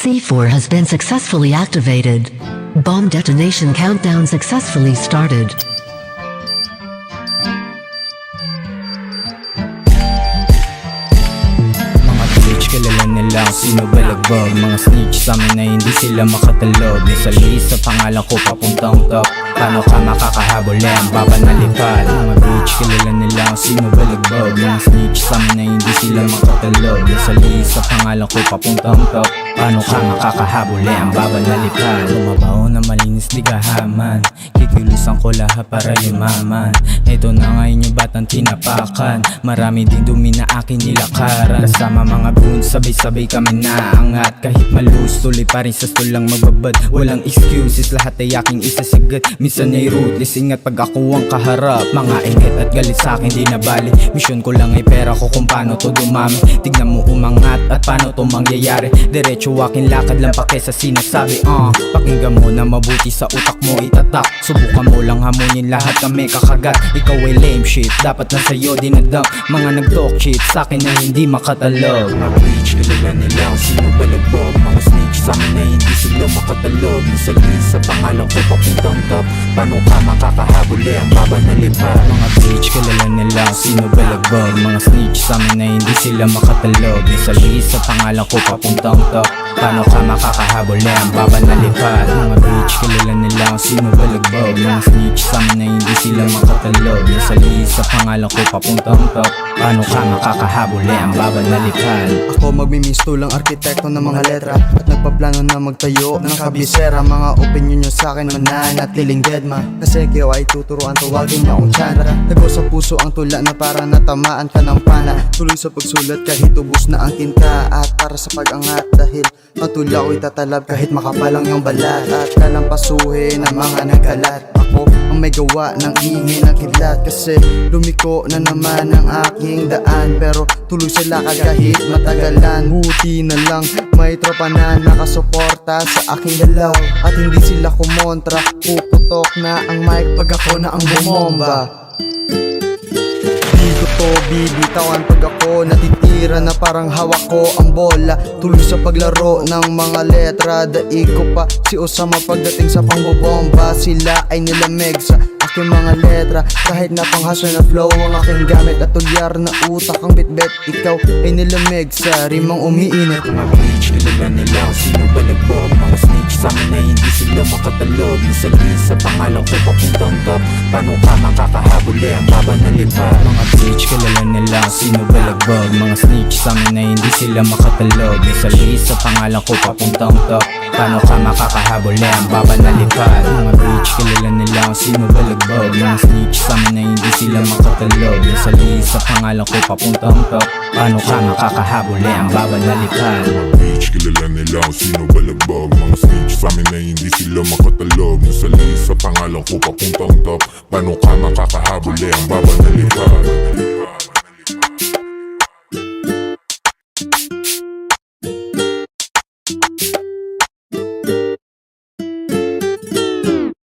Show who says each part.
Speaker 1: C4 has been successfully activated. Bomb detonation countdown successfully started.
Speaker 2: Mga bitch, kilala nila kung sino balagbag. Mga snitch sa amin na hindi sila makatalog. Nasa list sa pangalan ko papuntang top. Paano ka makakahabol eh, ang baba na lipad. Mga bitch, kilala nila kung sino balagbag. Mga snitch sa amin na hindi sila makatalog. Nasa list sa pangalan ko papuntang top. Paano ka makakahabol eh, ang baba na lipad. Lumabaw na malinis di kahaman. Kikilusan ko lahat para yumaman. Ito na ngayon yung batang tinapakan. Marami din dumi na akin nilakaran. Kasama mga goons, sabay-sabay kami naangat. Kahit malus, tuloy pa rin sa stulang magbabad. Walang excuses, lahat ay aking isasagat. Minsan ay ruthless, ingat pag ako ang kaharap. Mga ingat at galit sa akin di nabali. Mission ko lang ay pera ko kung paano to dumami. Tignan mo umangat at paano to mangyayari. Diretso aking lakad lang pa kesa sinasabi. Pakinggan mo na mabuti sa utak mo itatak. Subukan mo lang hamunin lahat kami kakagat. Ikaw ay lame shit, dapat na sa'yo dinadam. Mga nag-talk shit sa'kin na hindi makatalog. Mga bitch, kilala nila kung sino balagbag. Mga snitch sa'min na hindi sila makatalog. Nasagin sa pangalan ko papuntang top. Paano ka makakahabol eh, ang baba na lipad. Mga bitch, kilala nila kung sino balagbag. Mga snitch sa'min na hindi sila makatalog. Nasagin sa pangalan ko papuntang top. Paano ka makakahabol eh, ang baba na lipad. Mga bitch, kilala nila kung sino balagbag. Mga snitch sa'min na hindi sila makatalog. Nasa list sa pangalan ko papuntang top. Paano ka makakahabol eh, ang baba na lipad.
Speaker 3: Ako magmimisto lang arkitekto ng mga letra. At nagpaplano na magtayo ng kabisera. Mga opinion nyo sa'kin mananatiling deadman. Kasi kayo ay tuturuan, tawagin niya akong Chandra. Tago sa puso ang tula na para natamaan ka ng pana. Tuloy sa pagsulat kahit ubus na ang tinta. At para sa pag-angat dahil ang tula ko'y tatalab kahit makapalang yung balat. At kalampasuhin ang mga nagkalat. Ako ang may gawa ng ingay ng kidlat. Kasi lumiko na naman ang aking daan. Pero tuloy sa lakad kahit matagalan. Buti na lang may tropa na nakasuporta sa aking galaw. At hindi sila kumontra. Puputok na ang mic pag ako na ang bumomba. Di ko to bibitawan pag ako natitira na parang hawak ko ang bola. Tuloy sa paglaro ng mga letra. Daig ko pa si Osama pagdating sa pangbobomba. Sila ay nilamig sa aking mga letra. Kahit na panghaso na flow ang aking gamit. At tulyar na utak ang bitbit. Ikaw ay nilamig sa rimang umiinit.
Speaker 2: Mga bitch, kilala nila kung sino balagbag. Mga snitch sa'min na hindi sila makatalog. Nasagin sa pangalan ko papuntang top. Paano ka makakahabol eh, ang baba na lipad. Mga bitch, kilala nila kung sino balagbag. Mga snitch sa'min na hindi sila makatalog. Nasagin sa pangalan ko papuntang top. Paano ka makakahabol eh, ang baba na lipad. Mga bitch, kilala nila kung sino balagbag. Mga snitch sa'min na hindi sila makatalog. Nasagin sa pangalan ko papuntang top. Paano ka makakahabol eh, ang baba na lipad.
Speaker 4: Bitch, kilala nila kung sino balagbag. Mga snitch sa'min na hindi sila makatalog. Nasa list sa pangalan ko papuntang top. Paano ka makakahabol eh, ang baba na lipad.